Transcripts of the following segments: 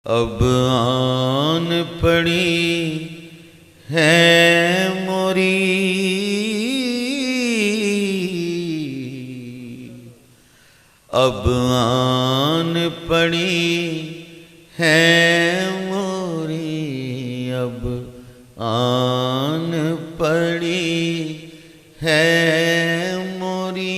अब आन पड़ी है मोरी, अब आन पड़ी है मोरी, अब आन पड़ी है मोरी।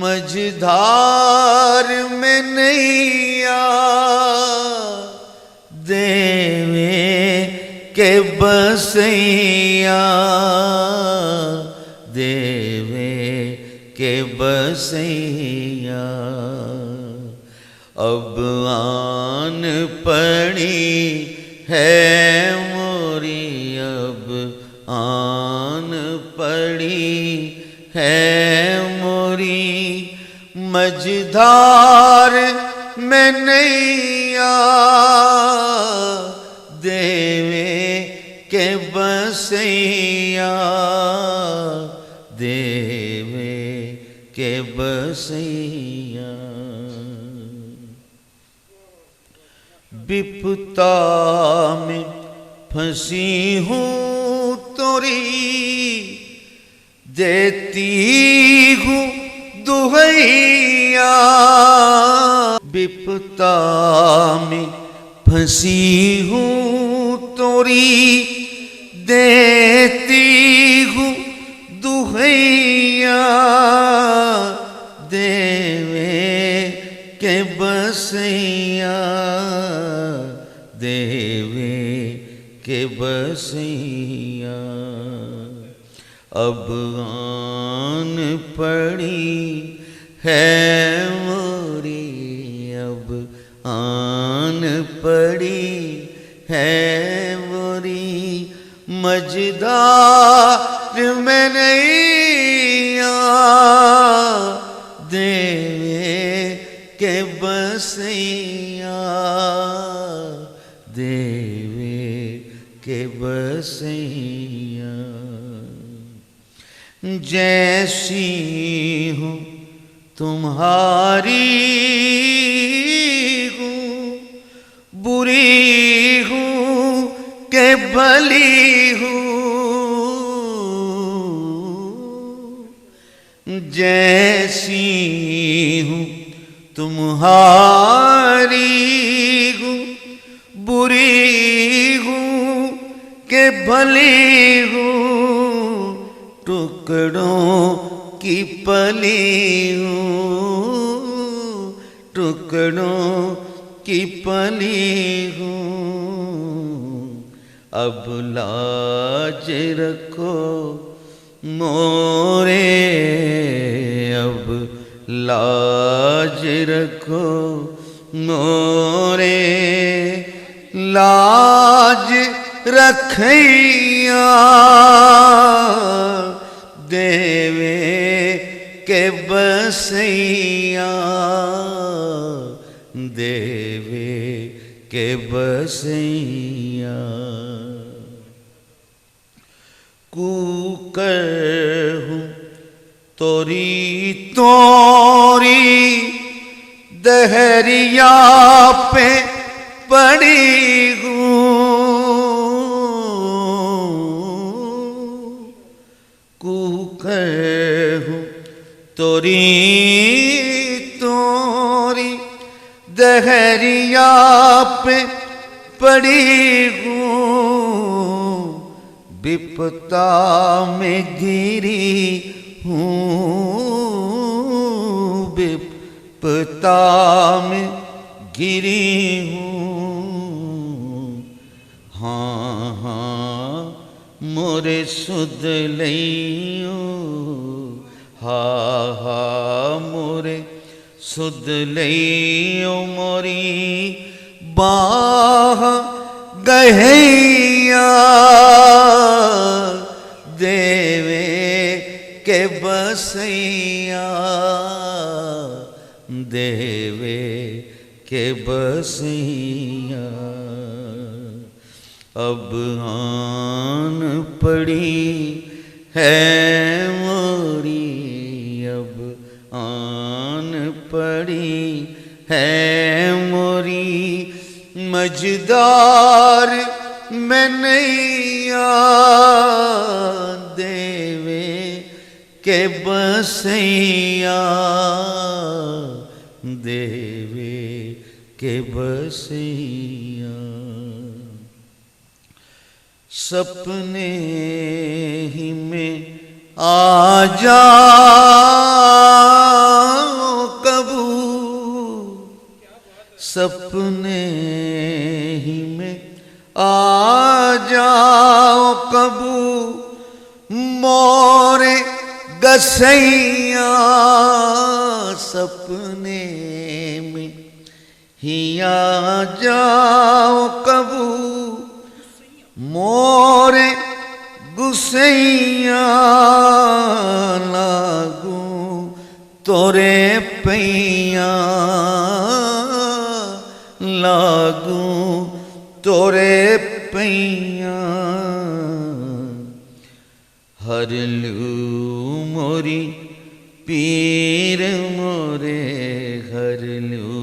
मझधार में नैया देवे के बसैया, देवे के बसैया। अब आन पड़ी है मोरी, अब आन पड़ी है मोरी। मझधार में नैया देवे के बसैया, देवे के बसैया। विपता में फंसी हूँ तोरी, देती हूँ दुहैया। विपता में फंसी हूँ तोरी, देती हूँ दुहैया। देवे के बसैया, देवे के बसैया। अब आन पड़ी है मोरी, अब आन पड़ी है मोरी। मझधार में नैया देवे के बसैया, देवे के बसैया। जैसी हूँ तुम्हारी हूँ, बुरी हूँ के भली हूँ। जैसी हूँ तुम्हारी हूँ, बुरी हूँ के भली हूँ। टुकड़ों की पली हूँ, टुकड़ों की पली हूँ। अब लाज रखो मोरे, अब लाज रखो मोरे। लाज रखैया देवे के बसैया, देवे के बसैया। कूकर हूँ तोरी तोरी, दहरिया पे पड़ी हूँ। कूकर हूँ तोरी तोरी, दहरिया पे पड़ी हूँ। विपता में गिरी हूँ, विपता में गिरी हूँ। हाँ हाँ मोरे सुध लइयो, हाँ हाँ मोरे सुध लइयो। मोरी बाह गहैया देवे के बसैया, देवे के बसैया। अब आन पड़ी है मोरी, अब आन पड़ी है मोरी। मोरी मझदार में नैया देवे के बसैया देवे के बसैया। सपने ही में आ जाओ कबू, सपने ही में आ जाओ कबू मोरे गसैया। सपने में ही आ जाओ कबू मोरे गुसैया। लागू तोरे पैया लागू तोरे पैया। हर लू मोरी पीर मोरे हर लू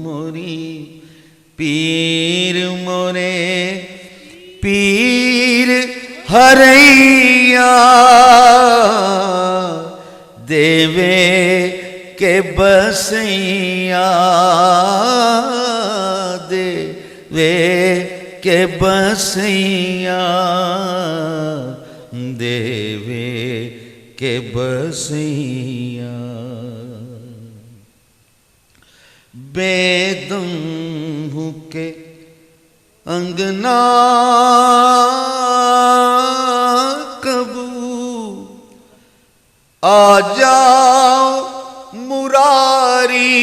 मोरी पीर मोरे पीर हरैया देवे के बसैया देवे के बसैया देवे के बसैया। बेदम के अंगना कबू आ जाओ मुरारी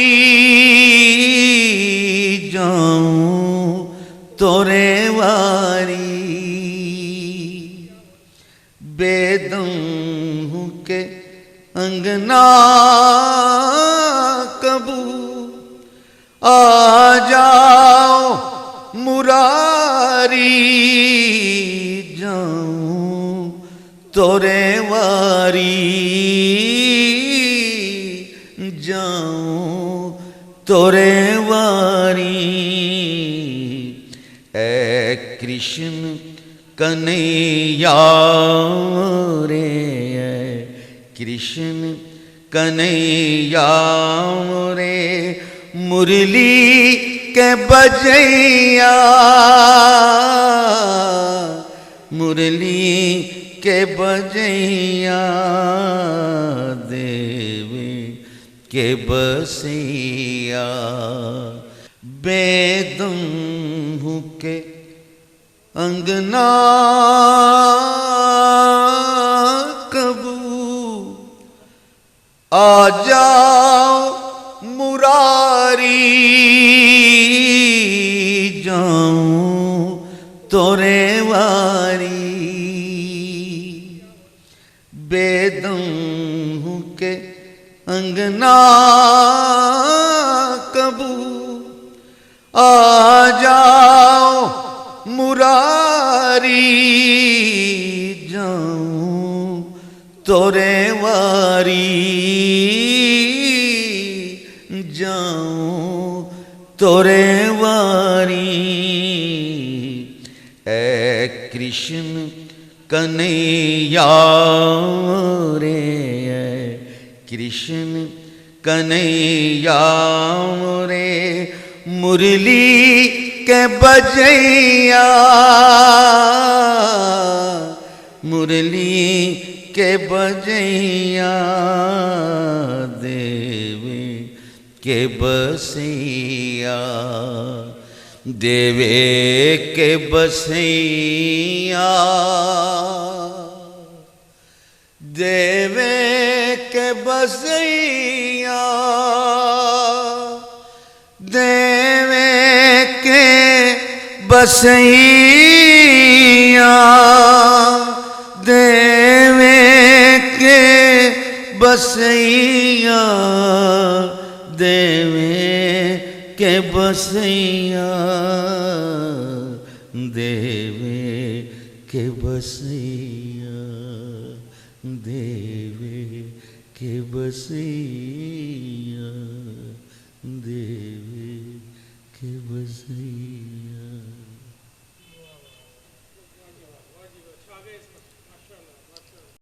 जाऊं तोरे वारी। बेदम के अंगना कबू आ जाओ मुरारी जाऊं तोरे वारी जाऊं तोरे वारी। ऐ कृष्ण कन्हैया रे कृष्ण कन्हैया रे मुरली के बजैया मुरली के बजैया देवे के बसैया। बेदम के अंगना कबू आ जाओ मुरारी जाऊं तोरे वारी। बेदम के अंगना कबू आ जाओ मुरारी जाऊं तोरे वारी जाऊं तोरे वारी। ऐ कृष्ण कन्हैया रे कृष्ण कन्हैया रे मुरली के बजैया मुरली के बजैया देवे के बसैया देवे के बसैया देवे के बसैया देवे के बसैया देवे के बसैया देवे के बसैया देवे के बसैया देवे के बसैया देवे के सैया।